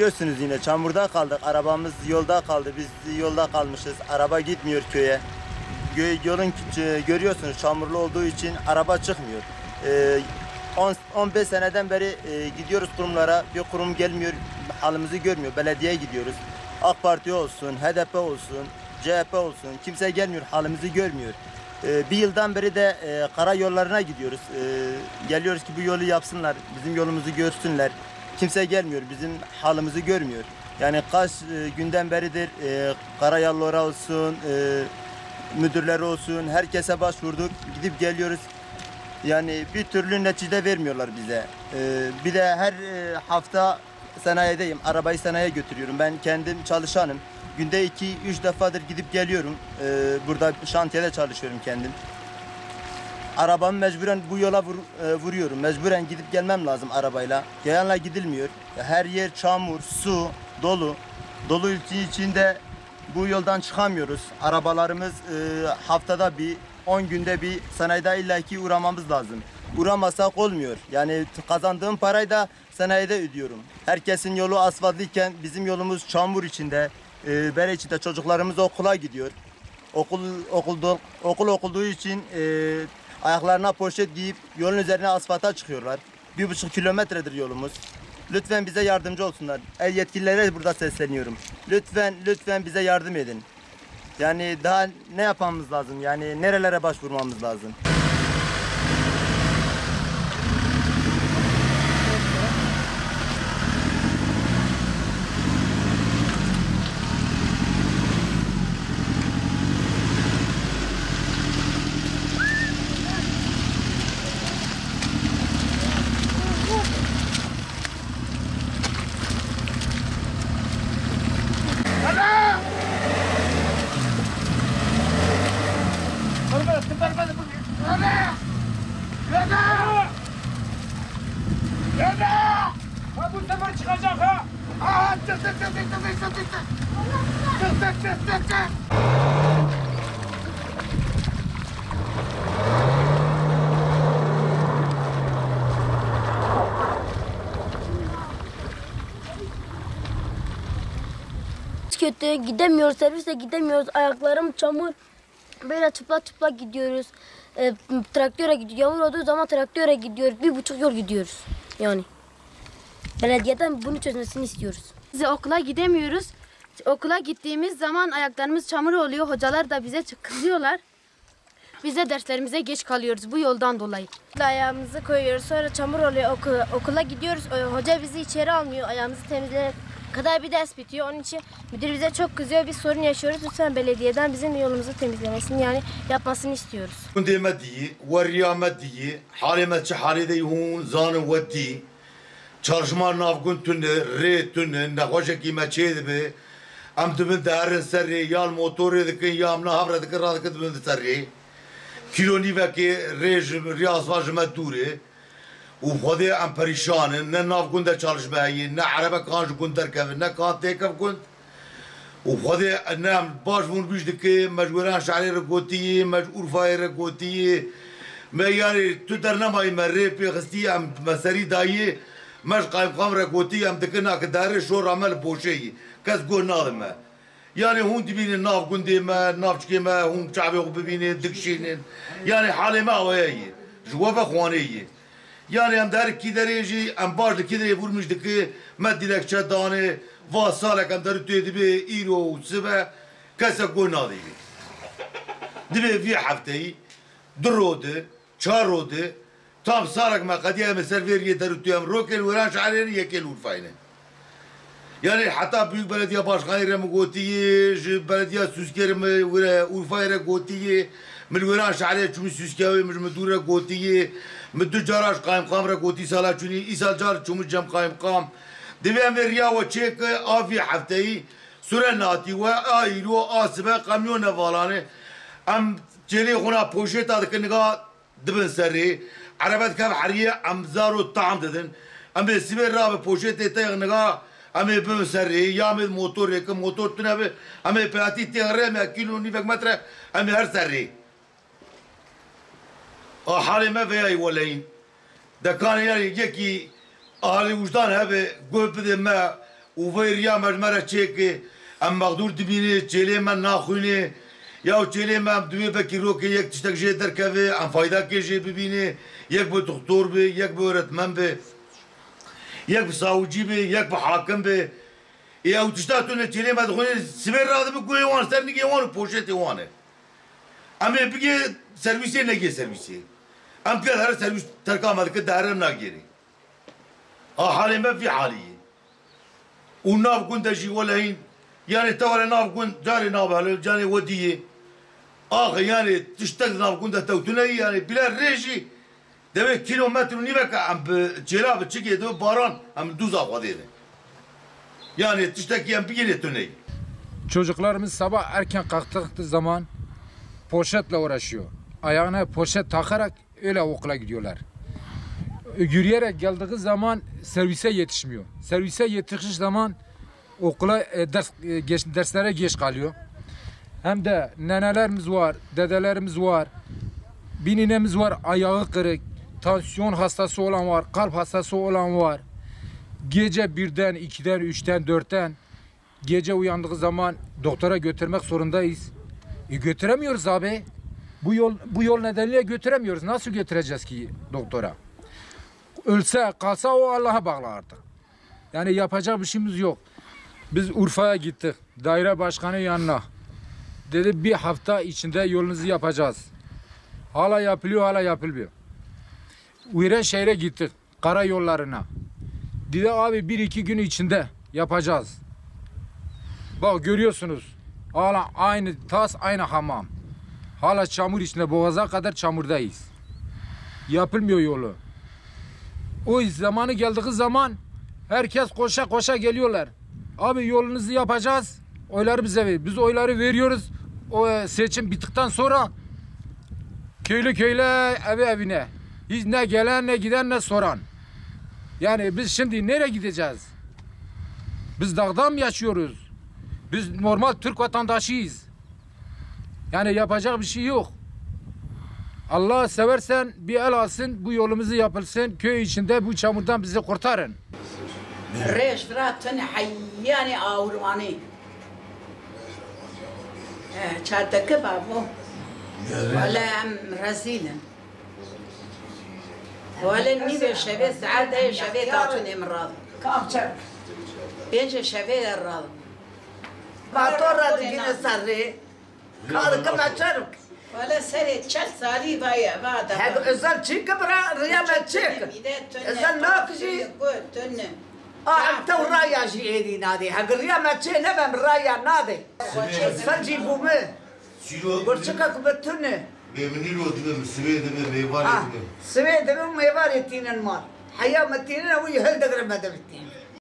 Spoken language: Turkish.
Görüyorsunuz yine çamurda kaldık. Arabamız yolda kaldı. Biz yolda kalmışız. Araba gitmiyor köye. Yolun görüyorsunuz çamurlu olduğu için araba çıkmıyor. 15 seneden beri gidiyoruz kurumlara. Bir kurum gelmiyor. Halimizi görmüyor. Belediyeye gidiyoruz. AK Parti olsun, HDP olsun, CHP olsun. Kimse gelmiyor. Halimizi görmüyor. Bir yıldan beri de karayollarına gidiyoruz. Geliyoruz ki bu yolu yapsınlar. Bizim yolumuzu görsünler. Kimse gelmiyor. Bizim halimizi görmüyor. Yani kaç günden beridir karayolları olsun, müdürler olsun, herkese başvurduk. Gidip geliyoruz. Yani bir türlü netice vermiyorlar bize. Bir de her hafta sanayideyim. Arabayı sanayiye götürüyorum. Ben kendim çalışanım. Günde 2-3 defadır gidip geliyorum. Burada şantiyede çalışıyorum kendim. Arabamı mecburen bu yola vuruyorum. Mecburen gidip gelmem lazım arabayla. Yayanla gidilmiyor. Her yer çamur, su, dolu. Dolu içinde bu yoldan çıkamıyoruz. Arabalarımız haftada bir, 10 günde bir sanayide illaki uğramamız lazım. Uğramasak olmuyor. Yani kazandığım parayı da sanayide ödüyorum. Herkesin yolu asfaltlıyken bizim yolumuz çamur içinde. Bere içinde çocuklarımız okula gidiyor. Okul olduğu için ayaklarına poşet giyip yolun üzerine asfalta çıkıyorlar. 1,5 kilometredir yolumuz. Lütfen bize yardımcı olsunlar. El yetkililere burada sesleniyorum. Lütfen bize yardım edin. Yani daha ne yapmamız lazım? Yani nerelere başvurmamız lazım? Bu sefer çıkacak ha! Aa, çık! Kötü, gidemiyoruz, servisle gidemiyoruz, ayaklarım çamur, böyle çıplak gidiyoruz. Traktöre gidiyor, yağmur olduğu zaman traktöre gidiyoruz, 1,5 yol gidiyoruz yani. Belediyeden bunu çözmesini istiyoruz. Biz okula gidemiyoruz. Okula gittiğimiz zaman ayaklarımız çamur oluyor, hocalar da bize kızıyorlar. Biz de derslerimize geç kalıyoruz bu yoldan dolayı. Ayağımızı koyuyoruz, sonra çamur oluyor, okula gidiyoruz, hoca bizi içeri almıyor, ayağımızı temizleyene kadar bir ders bitiyor. Onun için müdür bize çok kızıyor, bir sorun yaşıyoruz. Lütfen belediyeden bizim yolumuzu temizlemesini, yani yapmasını istiyoruz. Kundemedi, variyamedi, halimeti halide hun zanı vati, çalışma navgun tünne, re tünne, nekhoşe kime çeydi am tübün derin serri, yal motoru dikin, yam nahavre dikin, radikin tübün serri. Kiloni veki rejim, riyazvajime dure. وخذي ام بريشان نه ناف كنت تشارج معي نه عربه كانج كنت تركب نه كانت تيكب كنت وخذي نام باش فون بيش دكي مجبوران شعري ركوتي مجبور فاير ركوتي ما يعني تدرنا ما يمري في خستي ام مساري داي مش قايم قام ركوتي ام دكنا كداري شو رمل بوشي كاس قول ناظمه يعني هون تبين الناف كنت ما ناف كيما هون شعبي وببيني دكشين يعني حالي ما وياي جوافه خوانيه Yani em der ki dereci em baş ki de vurmuşdu ki medilek çedane va salek em der tüyedi be iro sibe kese gonadı. Dibe vi haftayı durode çarode tam salek ma kadiye mesela veriye der tüyem rokel uğraş aleni yekel urfayne. Yani hatta büyük belediye başkanı rem gotiye belediye süskerim urfayre gotiye milveraş aleye çünkü süskevi mecmedure gotiye مدو جاراش قايم قام ركوتي سالا چوني إسال جار چوم جم قايم قام دبي أمريكا وتشيك آفي حفتي سورة ناتي وآيرو آسبة قاميون نفالانه أم جلي خنا بوشة تاد كنجا دبن سري عربات كاب حرية أم زارو طعم ددن أم بسيبر راب بوشة تيجي نجا أم بن سري يامد موتور يك موتور تنابه أم بياتي تيغري ما كيلو نيفك متر أم هر سري حالي ما فيها يولين ده كان يعني يجي أهلي وجدان هبه قول بدي ما وفي ريا مجمرة تشيكي ام مقدور دبيني تشيلي من ناخوني يا تشيلي ما دوي بكي روكي يك تشتك جي دركبي ام فايدا كي جي ببيني يك بو دكتور بي يك بو رتمن بي يك بساوجي بي يك بحاكم بي يا وتشتاتون تشيلي ما دخوني سبير راضي بكوي وان سرنيكي وان بوشيتي وانه اما بيجي سيرفيسي نجي سيرفيسي ام كل هر سيرفيس تركام هذا كده هرم ناجري حالي ما في حالي وناف كنت اجي ولا هين يعني تورا ناف كنت جاري ناف هلا جاني وديه يعني تشتغل ناف كنت توتني يعني بلا ريجي دبي كيلومتر ونيبك ام بجلاب تشكي دو باران ام دوزا قديده yani tişteki ام بيجي تني Çocuklarımız sabah erken kalktığı zaman poşetle uğraşıyor. Ayağına poşet takarak öyle okula gidiyorlar. Yürüyerek geldiği zaman servise yetişmiyor. Servise yetiştiği zaman okula derslere geç kalıyor. Hem de nenelerimiz var, dedelerimiz var. Bir ninemiz var, ayağı kırık, tansiyon hastası olan var, kalp hastası olan var. Gece 1'den, 2'den, 3'ten, 4'ten gece uyandığı zaman doktora götürmek zorundayız. Götüremiyoruz abi. Bu yol nedeniyle götüremiyoruz. Nasıl götüreceğiz ki doktora? Ölse, kalsa o Allah'a bağlı artık. Yani yapacak bir şeyimiz yok. Biz Urfa'ya gittik. Daire başkanı yanına. Dedi bir hafta içinde yolunuzu yapacağız. Hala yapılıyor, hala yapılmıyor. Uyre şehre gittik. Karayollarına. Dedi abi 1-2 gün içinde yapacağız. Bak görüyorsunuz. Hala aynı tas, aynı hamam. Hala çamur içinde, boğaza kadar çamurdayız. Yapılmıyor yolu. O zamanı geldiği zaman herkes koşa koşa geliyorlar. Abi yolunuzu yapacağız. Oyları bize ver. Biz oyları veriyoruz. O seçim bittikten sonra köylü evine. Hiç ne gelen ne giden ne soran. Yani biz şimdi nereye gideceğiz? Biz dağda mı yaşıyoruz? Biz normal Türk vatandaşıyız. Yani yapacak bir şey yok. Allah seversen bir el alsın, bu yolumuzu yapılsın. Köy içinde bu çamurdan bizi kurtarın. Reştratın hayyani avurmani. Çardak babu. Valla rezilin. Valla niye şebe saade şebe tatun emrad. Kamçak. Bence şebe errad. Batora digine sarı. Kalkım açarım. Valla seri çat sari baya bada. Hep özel çıkı bıra riyamet çık. Özel ne yapıcı? Aa tevra jiyedi nadi. Hep riyamet çık ne ben raya nadi. Sadece bu mu? Burçaka kubetune. بمني له دم سويد بميوار سويد بميوار يتينن مار. حياة متينن ويهل دقر ما دبتين.